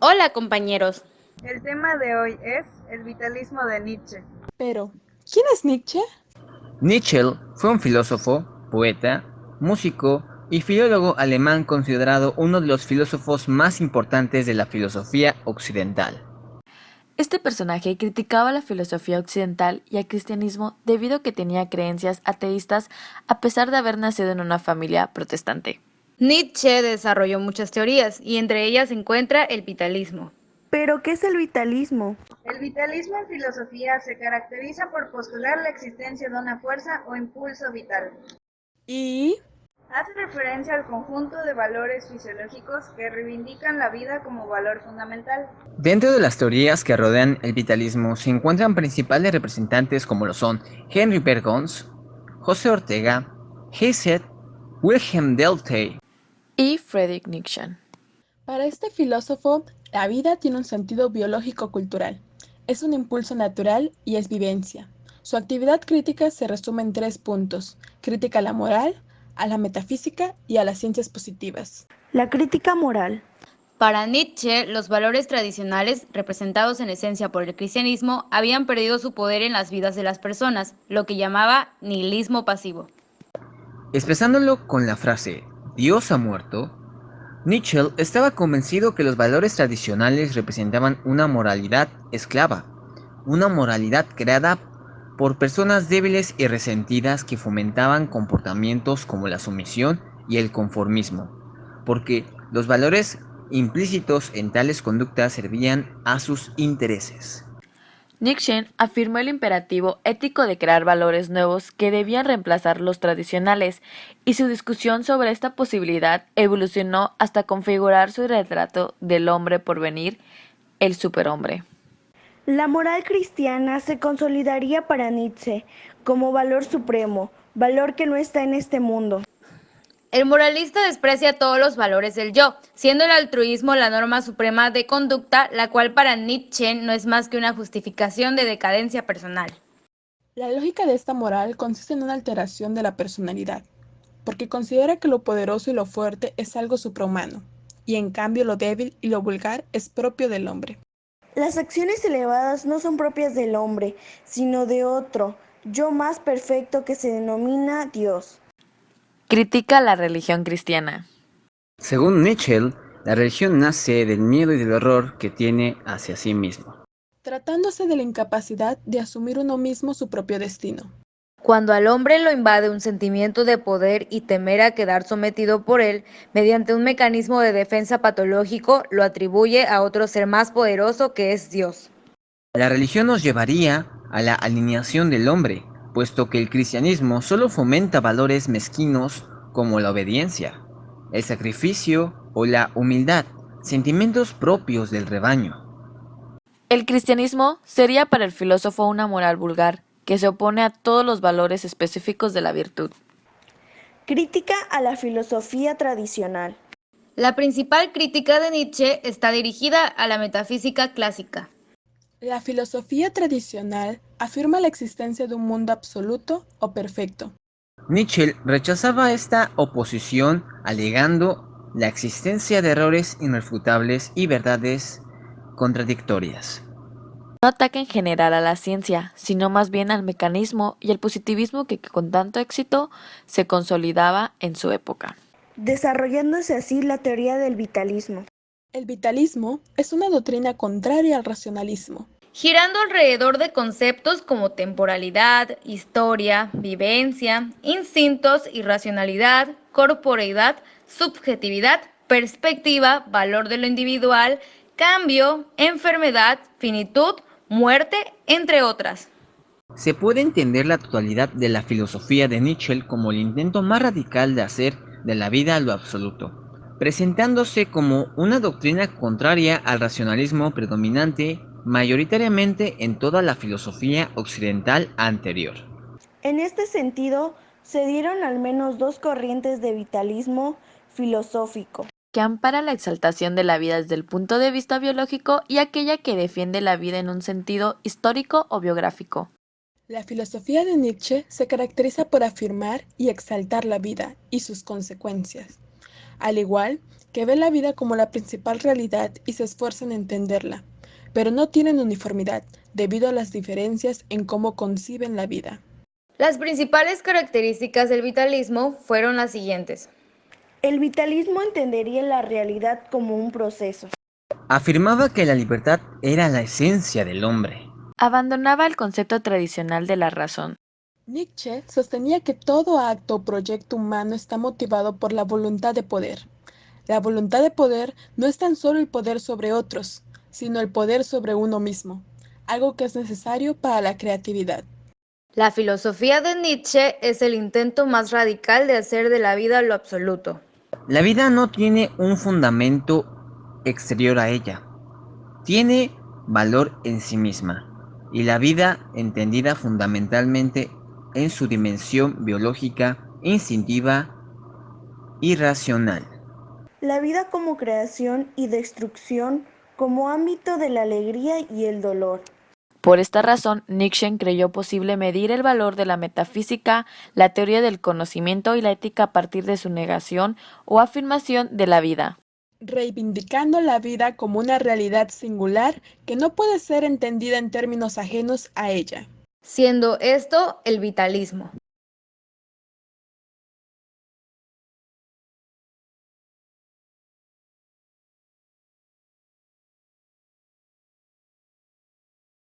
Hola compañeros. El tema de hoy es el vitalismo de Nietzsche. Pero, ¿quién es Nietzsche? Nietzsche fue un filósofo, poeta, músico y filólogo alemán considerado uno de los filósofos más importantes de la filosofía occidental. Este personaje criticaba la filosofía occidental y al cristianismo debido a que tenía creencias ateístas a pesar de haber nacido en una familia protestante. Nietzsche desarrolló muchas teorías y entre ellas se encuentra el vitalismo. ¿Pero qué es el vitalismo? El vitalismo en filosofía se caracteriza por postular la existencia de una fuerza o impulso vital. Y... Hace referencia al conjunto de valores fisiológicos que reivindican la vida como valor fundamental. Dentro de las teorías que rodean el vitalismo se encuentran principales representantes como lo son Henry Bergson, José Ortega, Hesiod, Wilhelm Dilthey Y Friedrich Nietzsche. para este filósofo, la vida tiene un sentido biológico-cultural. Es un impulso natural y es vivencia. Su actividad crítica se resume en 3 puntos: crítica a la moral, a la metafísica y a las ciencias positivas. La crítica moral. Para Nietzsche, los valores tradicionales, representados en esencia por el cristianismo, habían perdido su poder en las vidas de las personas, lo que llamaba nihilismo pasivo. Expresándolo con la frase "Dios ha muerto", Nietzsche estaba convencido que los valores tradicionales representaban una moralidad esclava, una moralidad creada por personas débiles y resentidas que fomentaban comportamientos como la sumisión y el conformismo, porque los valores implícitos en tales conductas servían a sus intereses. Nietzsche afirmó el imperativo ético de crear valores nuevos que debían reemplazar los tradicionales, y su discusión sobre esta posibilidad evolucionó hasta configurar su retrato del hombre por venir, el superhombre. La moral cristiana se consolidaría para Nietzsche como valor supremo, valor que no está en este mundo. El moralista desprecia todos los valores del yo, siendo el altruismo la norma suprema de conducta, la cual para Nietzsche no es más que una justificación de decadencia personal. La lógica de esta moral consiste en una alteración de la personalidad, porque considera que lo poderoso y lo fuerte es algo suprahumano, y en cambio lo débil y lo vulgar es propio del hombre. Las acciones elevadas no son propias del hombre, sino de otro, yo más perfecto que se denomina Dios. Critica la religión cristiana. Según Nietzsche, la religión nace del miedo y del horror que tiene hacia sí mismo. Tratándose de la incapacidad de asumir uno mismo su propio destino. Cuando al hombre lo invade un sentimiento de poder y temer a quedar sometido por él, mediante un mecanismo de defensa patológico, lo atribuye a otro ser más poderoso que es Dios. La religión nos llevaría a la alineación del hombre, puesto que el cristianismo solo fomenta valores mezquinos como la obediencia, el sacrificio o la humildad, sentimientos propios del rebaño. El cristianismo sería para el filósofo una moral vulgar, que se opone a todos los valores específicos de la virtud. Crítica a la filosofía tradicional. La principal crítica de Nietzsche está dirigida a la metafísica clásica. La filosofía tradicional afirma la existencia de un mundo absoluto o perfecto. Nietzsche rechazaba esta oposición alegando la existencia de errores irrefutables y verdades contradictorias. No ataca en general a la ciencia, sino más bien al mecanismo y al positivismo que con tanto éxito se consolidaba en su época. Desarrollándose así la teoría del vitalismo. El vitalismo es una doctrina contraria al racionalismo. Girando alrededor de conceptos como temporalidad, historia, vivencia, instintos, irracionalidad, corporeidad, subjetividad, perspectiva, valor de lo individual, cambio, enfermedad, finitud, muerte, entre otras. Se puede entender la totalidad de la filosofía de Nietzsche como el intento más radical de hacer de la vida lo absoluto, presentándose como una doctrina contraria al racionalismo predominante mayoritariamente en toda la filosofía occidental anterior. En este sentido, se dieron al menos 2 corrientes de vitalismo filosófico. Que ampara la exaltación de la vida desde el punto de vista biológico y aquella que defiende la vida en un sentido histórico o biográfico. La filosofía de Nietzsche se caracteriza por afirmar y exaltar la vida y sus consecuencias, al igual que ve la vida como la principal realidad y se esfuerzan en entenderla, pero no tienen uniformidad debido a las diferencias en cómo conciben la vida. Las principales características del vitalismo fueron las siguientes. El vitalismo entendería la realidad como un proceso. Afirmaba que la libertad era la esencia del hombre. Abandonaba el concepto tradicional de la razón. Nietzsche sostenía que todo acto o proyecto humano está motivado por la voluntad de poder. La voluntad de poder no es tan solo el poder sobre otros, sino el poder sobre uno mismo, algo que es necesario para la creatividad. La filosofía de Nietzsche es el intento más radical de hacer de la vida lo absoluto. La vida no tiene un fundamento exterior a ella. Tiene valor en sí misma, y la vida entendida fundamentalmente en su dimensión biológica, instintiva y racional. La vida como creación y destrucción como ámbito de la alegría y el dolor. Por esta razón, Nietzsche creyó posible medir el valor de la metafísica, la teoría del conocimiento y la ética a partir de su negación o afirmación de la vida, reivindicando la vida como una realidad singular que no puede ser entendida en términos ajenos a ella. Siendo esto el vitalismo.